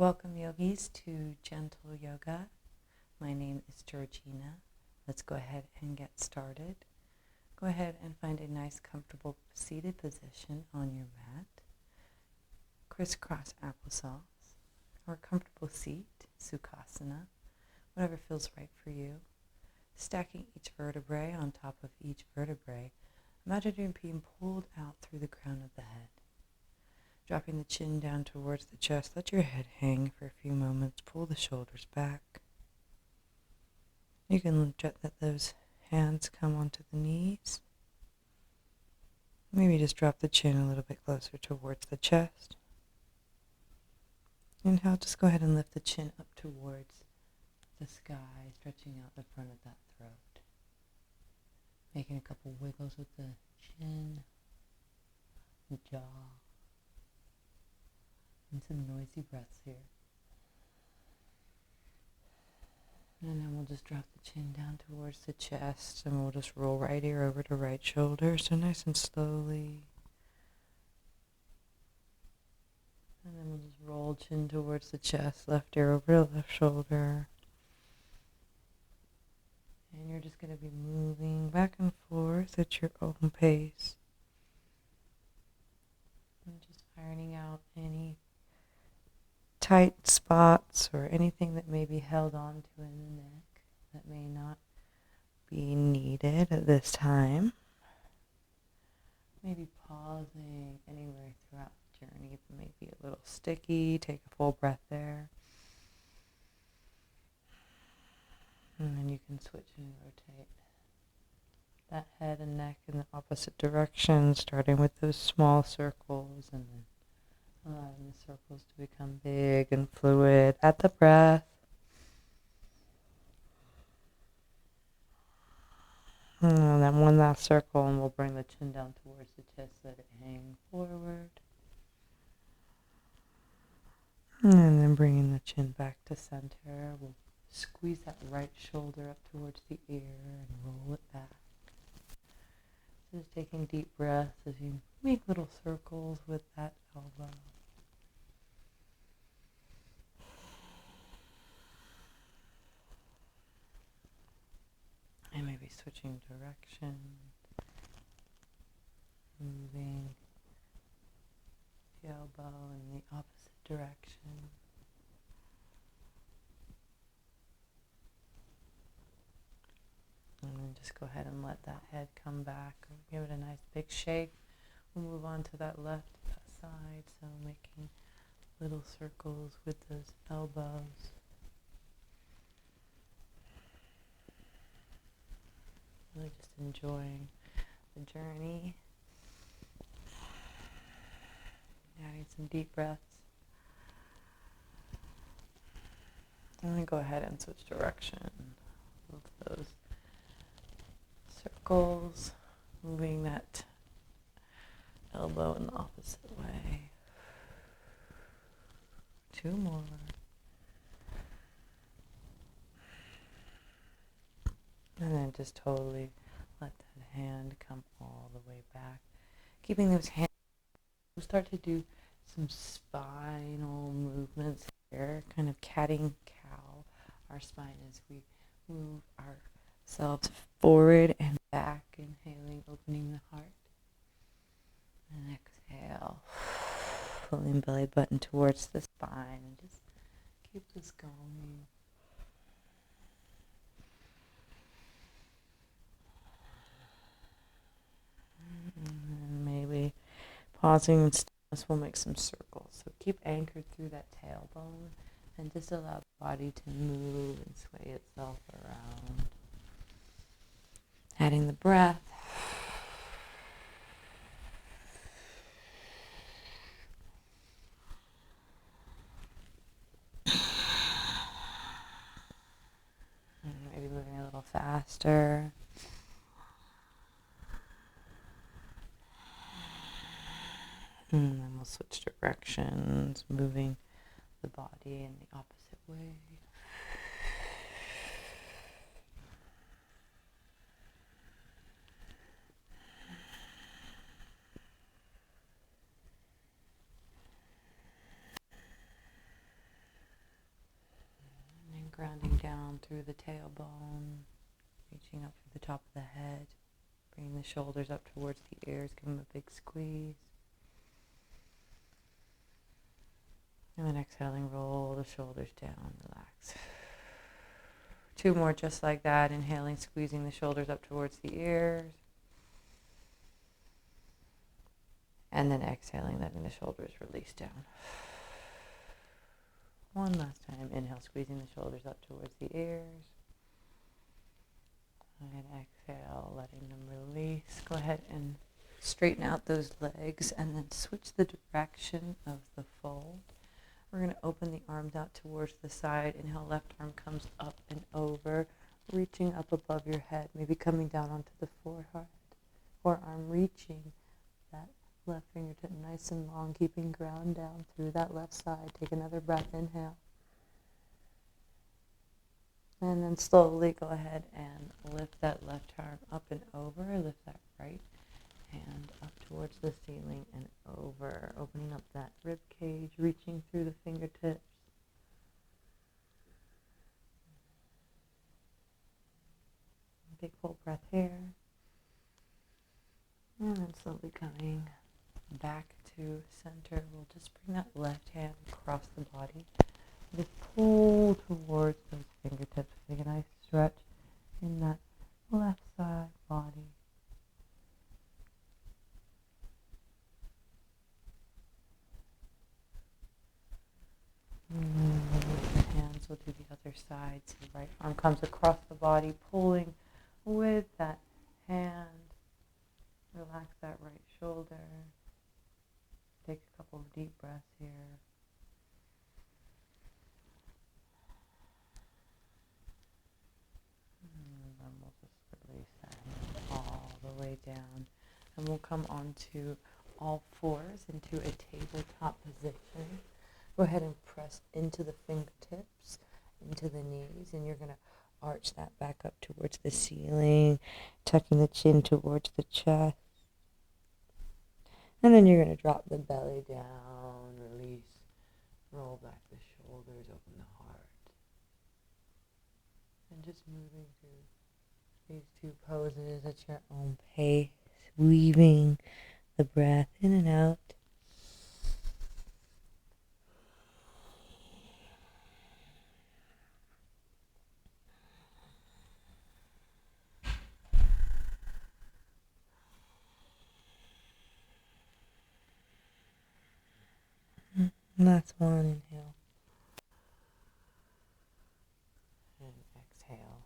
Welcome, yogis, to Gentle Yoga. My name is Georgina. Let's go ahead and get started. Go ahead and find a nice, comfortable seated position on your mat. Crisscross applesauce, or a comfortable seat, Sukhasana, whatever feels right for you. Stacking each vertebrae on top of each vertebrae, imagine you're being pulled out through the crown of the head. Dropping the chin down towards the chest, let your head hang for a few moments. Pull the shoulders back. You can let those hands come onto the knees. Maybe just drop the chin a little bit closer towards the chest. Inhale, just go ahead and lift the chin up towards the sky, stretching out the front of that throat. Making a couple wiggles with the chin, the jaw. And some noisy breaths here. And then we'll just drop the chin down towards the chest, and we'll just roll right ear over to right shoulder, so nice and slowly. And then we'll just roll chin towards the chest, left ear over to left shoulder. And you're just going to be moving back and forth at your own pace. And just ironing out any tight spots or anything that may be held on to in the neck that may not be needed at this time. Maybe pausing anywhere throughout the journey that may be a little sticky. Take a full breath there. And then you can switch and rotate that head and neck in the opposite direction, starting with those small circles and then allowing the circles to become big and fluid at the breath. And then one last circle, and we'll bring the chin down towards the chest, let it hang forward. And then bringing the chin back to center, we'll squeeze that right shoulder up towards the ear and roll it back. Just taking deep breaths as you make little circles with that elbow. And maybe switching direction, moving the elbow in the opposite direction. And then just go ahead and let that head come back. Give it a nice big shake. We'll move on to that left side, so making little circles with those elbows. Really just enjoying the journey. Adding some deep breaths. And then go ahead and switch direction with those circles, moving that elbow in the opposite way. 2 more. And then just totally let that hand come all the way back. Keeping those hands, we'll start to do some spinal movements here, kind of catting cow our spine as we move ourselves forward and back, inhaling, opening the heart. And exhale, pulling belly button towards the spine, and just keep this going. And maybe pausing and stillness, we'll make some circles. So keep anchored through that tailbone and just allow the body to move and sway itself around. Adding the breath. And maybe moving a little faster. And then we'll switch directions, moving the body in the opposite way. grounding down through the tailbone, reaching up through the top of the head, bringing the shoulders up towards the ears, give them a big squeeze. And then exhaling, roll the shoulders down, relax. 2 more just like that. Inhaling, squeezing the shoulders up towards the ears. And then exhaling, letting the shoulders release down. One last time. Inhale, squeezing the shoulders up towards the ears. And exhale, letting them release. Go ahead and straighten out those legs and then switch the direction of the fold. We're going to open the arms out towards the side. Inhale, left arm comes up and over, reaching up above your head, maybe coming down onto the forehead. Forearm reaching that left fingertip nice and long, keeping ground down through that left side. Take another breath, inhale. And then slowly go ahead and lift that left arm up and over, lift that right hand up towards the ceiling and over, opening up that rib cage, reaching through the fingertips. Big full breath here. And then slowly coming back to center. We'll just bring that left hand across the body. Just pull towards those fingertips. Take a nice stretch in that left side body. And then with the hands, we'll do the other side. So the right arm comes across the body, pulling with that hand. Relax that right shoulder. Take a couple of deep breaths here. And then we'll just release that hand all the way down. And we'll come onto all fours into a tabletop position. Go ahead and press into the fingertips, into the knees, and you're going to arch that back up towards the ceiling, tucking the chin towards the chest. And then you're going to drop the belly down, release, roll back the shoulders, open the heart. And just moving through these 2 poses at your own pace, weaving the breath in and out. Last one, inhale. And exhale.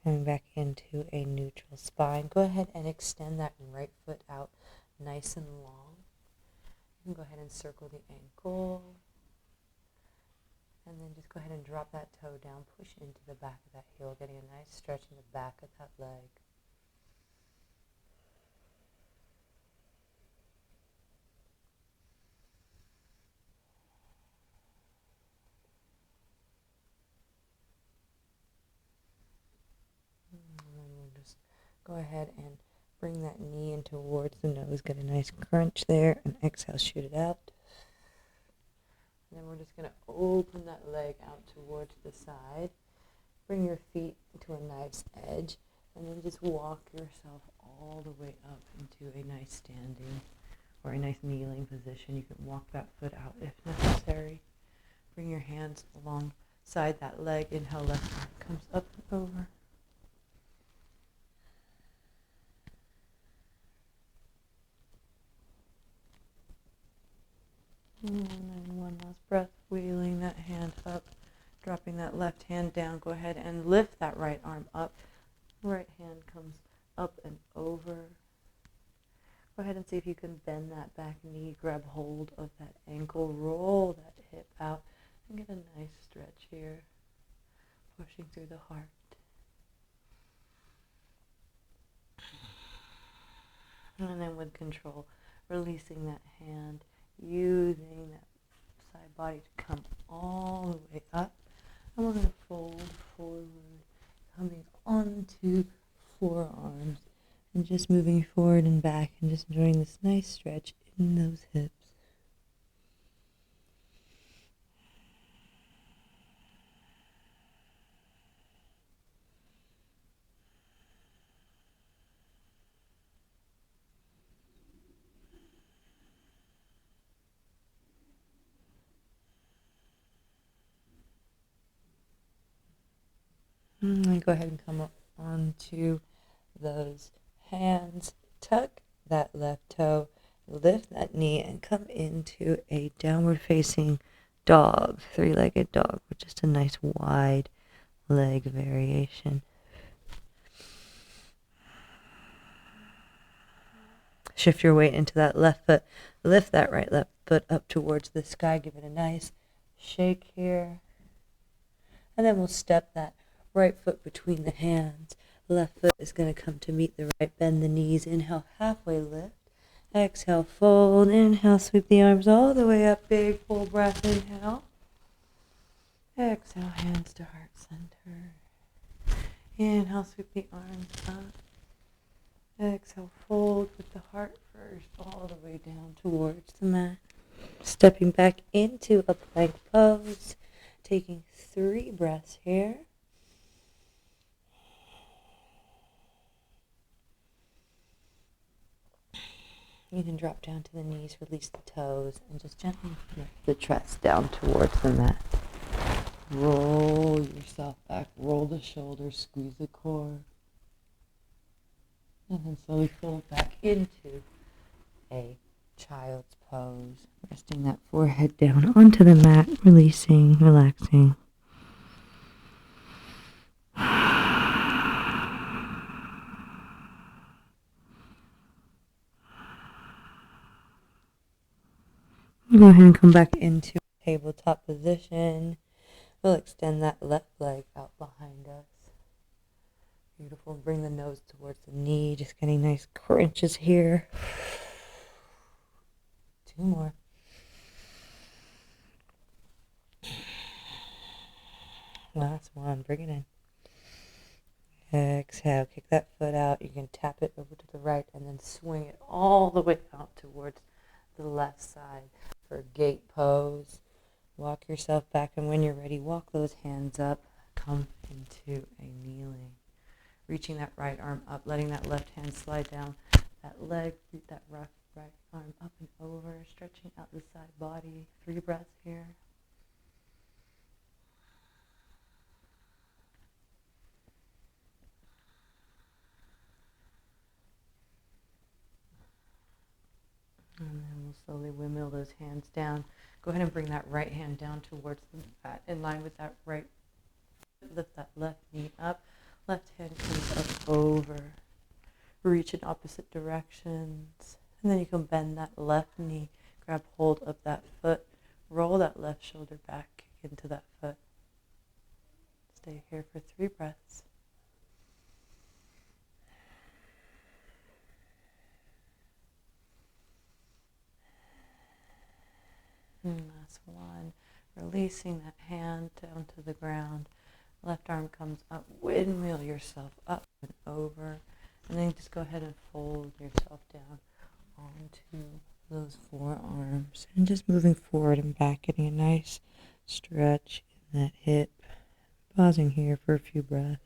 Coming back into a neutral spine. Go ahead and extend that right foot out nice and long. You can go ahead and circle the ankle. And then just go ahead and drop that toe down. Push into the back of that heel, getting a nice stretch in the back of that leg. Go ahead and bring that knee in towards the nose. Get a nice crunch there. And exhale, shoot it out. And then we're just going to open that leg out towards the side. Bring your feet to a nice edge. And then just walk yourself all the way up into a nice standing or a nice kneeling position. You can walk that foot out if necessary. Bring your hands alongside that leg. Inhale, left arm comes up and over. And then one last breath, wheeling that hand up, dropping that left hand down. Go ahead and lift that right arm up. Right hand comes up and over. Go ahead and see if you can bend that back knee, grab hold of that ankle, roll that hip out, and get a nice stretch here, pushing through the heart. And then with control, releasing that hand, using that side body to come all the way up. And we're going to fold forward, coming onto forearms, and just moving forward and back, and just enjoying this nice stretch in those hips. And go ahead and come up onto those hands. Tuck that left toe, lift that knee, and come into a downward facing dog, three-legged dog, with just a nice wide leg variation. Shift your weight into that left foot. Lift that right left foot up towards the sky. Give it a nice shake here. And then we'll step that right foot between the hands. Left foot is going to come to meet the right. Bend the knees. Inhale, halfway lift. Exhale, fold. Inhale, sweep the arms all the way up. Big full breath. Inhale. Exhale, hands to heart center. Inhale, sweep the arms up. Exhale, fold with the heart first, all the way down towards the mat. Stepping back into a plank pose. Taking 3 breaths here. You can drop down to the knees, release the toes, and just gently lift the chest down towards the mat. Roll yourself back, roll the shoulders, squeeze the core. And then slowly fold back into a child's pose. Resting that forehead down onto the mat, releasing, relaxing. Go ahead and come back into tabletop position. We'll extend that left leg out behind us. Beautiful. Bring the nose towards the knee. Just getting nice crunches here. 2 more. Last one. Bring it in. Exhale. Kick that foot out. You can tap it over to the right and then swing it all the way out towards the left side for gate pose. Walk yourself back, and when you're ready, walk those hands up. Come into a kneeling. Reaching that right arm up, letting that left hand slide down that leg, root that right arm up and over, stretching out the side body. 3 breaths here. And then we'll slowly windmill those hands down. Go ahead and bring that right hand down towards the mat, in line with that right. Lift that left knee up. Left hand comes up over. Reach in opposite directions. And then you can bend that left knee. Grab hold of that foot. Roll that left shoulder back into that foot. Stay here for 3 breaths. And last one. Releasing that hand down to the ground. Left arm comes up. Windmill yourself up and over. And then just go ahead and fold yourself down onto those forearms. And just moving forward and back, getting a nice stretch in that hip. Pausing here for a few breaths.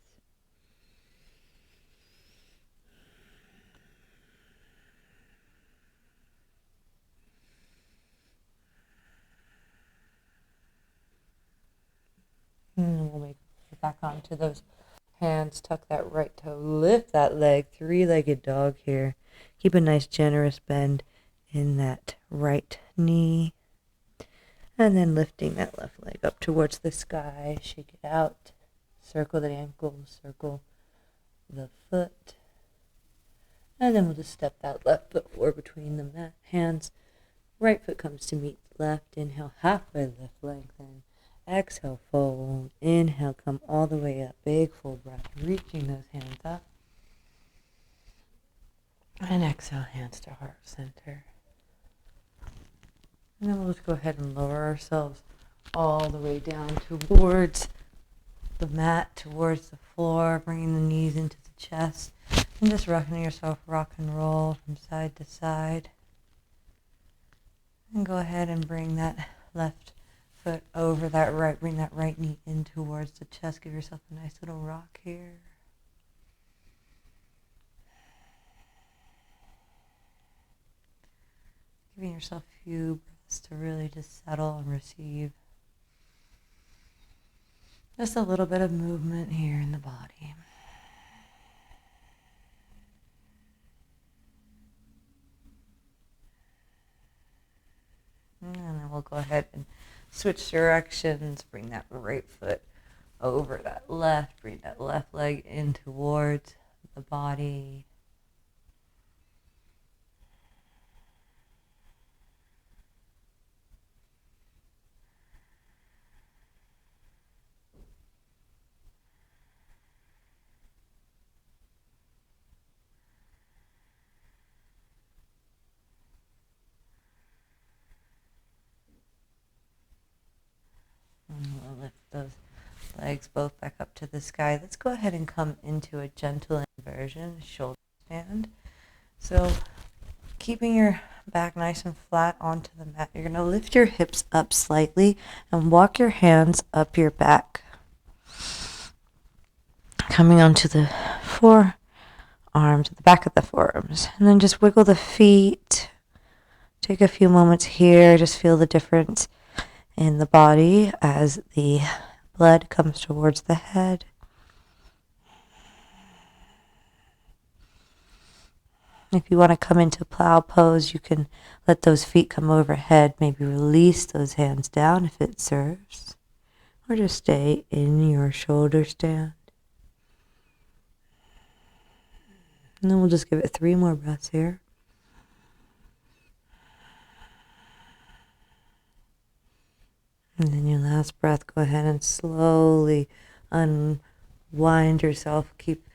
And then we'll get back onto those hands. Tuck that right toe. Lift that leg. 3-legged dog here. Keep a nice generous bend in that right knee. And then lifting that left leg up towards the sky. Shake it out. Circle the ankle. Circle the foot. And then we'll just step that left foot forward between the mat hands. Right foot comes to meet left. Inhale, halfway lift, lengthen. Exhale, fold. Inhale, come all the way up. Big full breath. Reaching those hands up. And exhale, hands to heart center. And then we'll just go ahead and lower ourselves all the way down towards the mat, towards the floor, bringing the knees into the chest. And just rocking yourself rock and roll from side to side. And go ahead and bring that left foot over that right. Bring that right knee in towards the chest. Give yourself a nice little rock here. Giving yourself a few breaths to really just settle and receive. Just a little bit of movement here in the body. And then we'll go ahead and switch directions. Bring that right foot over that left. Bring that left leg in towards the body. And we'll lift those legs both back up to the sky. Let's go ahead and come into a gentle inversion, shoulder stand. So keeping your back nice and flat onto the mat, you're going to lift your hips up slightly and walk your hands up your back. Coming onto the forearms, the back of the forearms. And then just wiggle the feet. Take a few moments here. Just feel the difference in the body as the blood comes towards the head. If you want to come into plow pose, you can let those feet come overhead. Maybe release those hands down if it serves. Or just stay in your shoulder stand. And then we'll just give it 3 more breaths here. And then your last breath, go ahead and slowly unwind yourself. Keep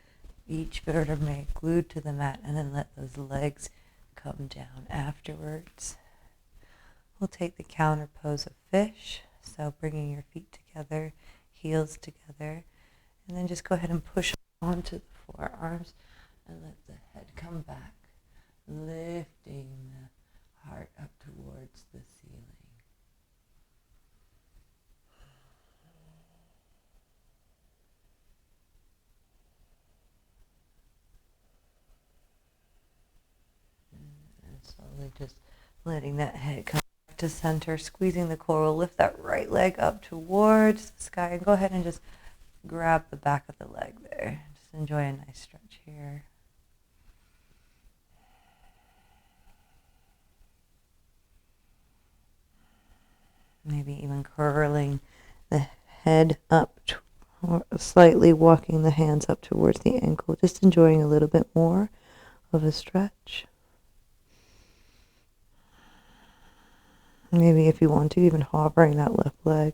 each vertebrae glued to the mat and then let those legs come down afterwards. We'll take the counter pose of fish. So bringing your feet together, heels together, and then just go ahead and push onto the forearms and let the head come back, lifting the heart up towards the ceiling. And slowly just letting that head come back to center, squeezing the core. We'll lift that right leg up towards the sky and go ahead and just grab the back of the leg there. Just enjoy a nice stretch here. Maybe even curling the head up slightly, walking the hands up towards the ankle, just enjoying a little bit more of a stretch. Maybe if you want to, even hovering that left leg.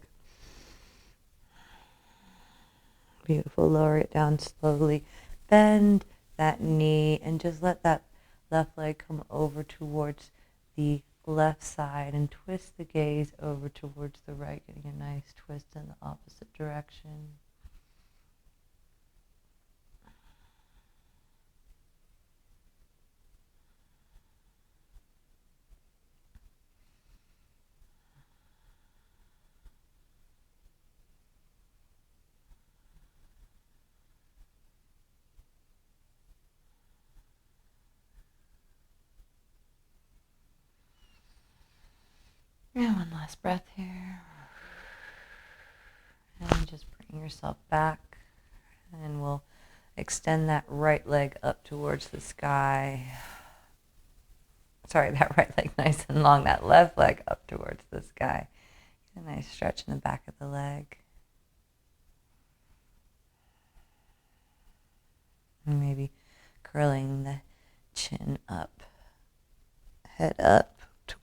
Beautiful. Lower it down slowly. Bend that knee and just let that left leg come over towards the left side and twist the gaze over towards the right, getting a nice twist in the opposite direction. And one last breath here. And just bring yourself back. And we'll extend that right leg up towards the sky. Sorry, that right leg nice and long. That left leg up towards the sky. A nice stretch in the back of the leg. And maybe curling the chin up. Head up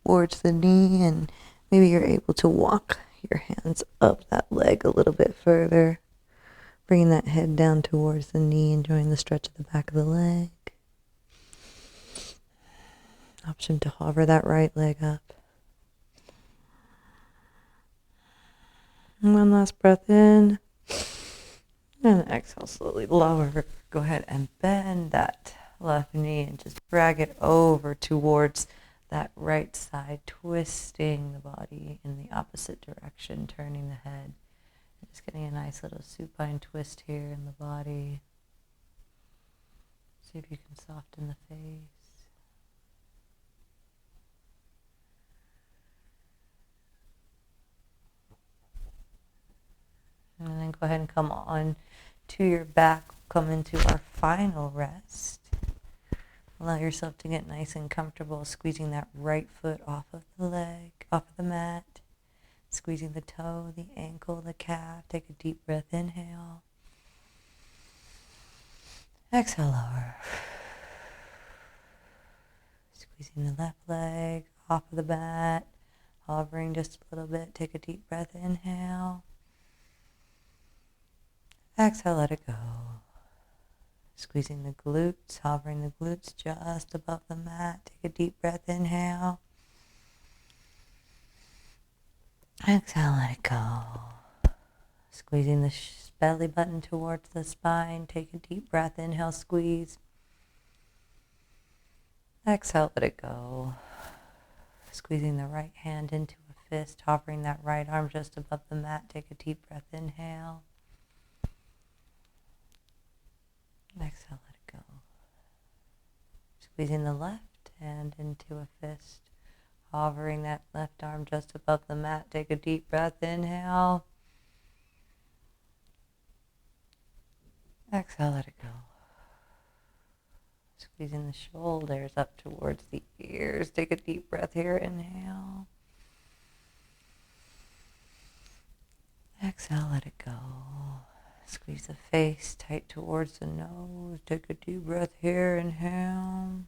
towards the knee, and maybe you're able to walk your hands up that leg a little bit further, bringing that head down towards the knee, enjoying the stretch of the back of the leg. Option to hover that right leg up. And one last breath in, and exhale, slowly lower. Go ahead and bend that left knee and just drag it over towards that right side, twisting the body in the opposite direction, turning the head. Just getting a nice little supine twist here in the body. See if you can soften the face. And then Go ahead and come on to your back. Come into our final rest. Allow yourself to get nice and comfortable, squeezing that right foot off of the leg, off of the mat. Squeezing the toe, the ankle, the calf. Take a deep breath, inhale. Exhale, lower. Squeezing the left leg off of the mat, hovering just a little bit. Take a deep breath, inhale. Exhale, let it go. Squeezing the glutes, hovering the glutes just above the mat. Take a deep breath, inhale. Exhale, let it go. Squeezing the belly button towards the spine. Take a deep breath, inhale, squeeze. Exhale, let it go. Squeezing the right hand into a fist, hovering that right arm just above the mat. Take a deep breath, inhale. Exhale, let it go. Squeezing the left hand into a fist, hovering that left arm just above the mat. Take a deep breath, inhale. Exhale, let it go. Squeezing the shoulders up towards the ears. Take a deep breath here, inhale. Exhale, let it go. Squeeze the face tight towards the nose. Take a deep breath here, inhale.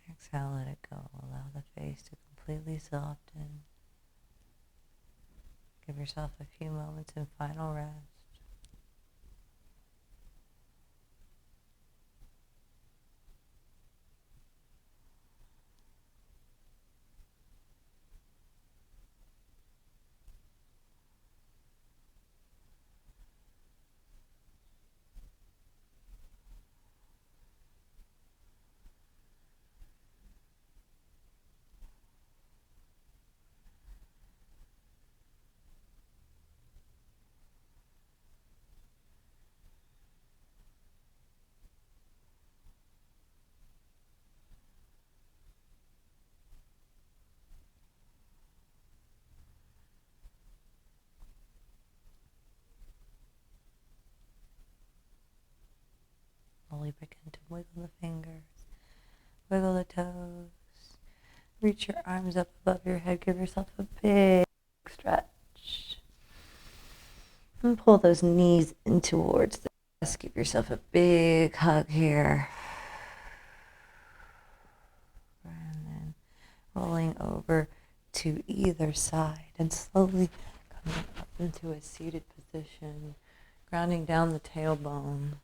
Exhale, let it go. Allow the face to completely soften. Give yourself a few moments in final rest. Slowly begin to wiggle the fingers, wiggle the toes. Reach your arms up above your head. Give yourself a big stretch. And pull those knees in towards the chest. Give yourself a big hug here. And then rolling over to either side and slowly coming up into a seated position, grounding down the tailbone.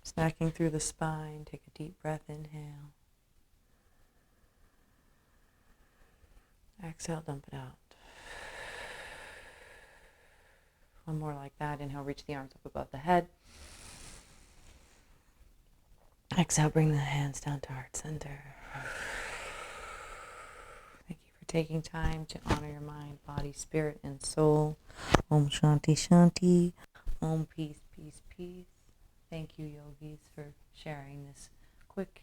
Snacking through the spine. Take a deep breath, inhale. Exhale, dump it out. One more like that. Inhale, reach the arms up above the head. Exhale, bring the hands down to heart center. Thank you for taking time to honor your mind, body, spirit, and soul. Om Shanti Shanti. Om Peace, Peace, Peace. Thank you, yogis, for sharing this quick,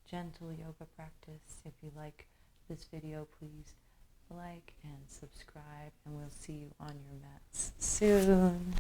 gentle yoga practice. If you like this video, please like and subscribe, and we'll see you on your mats soon.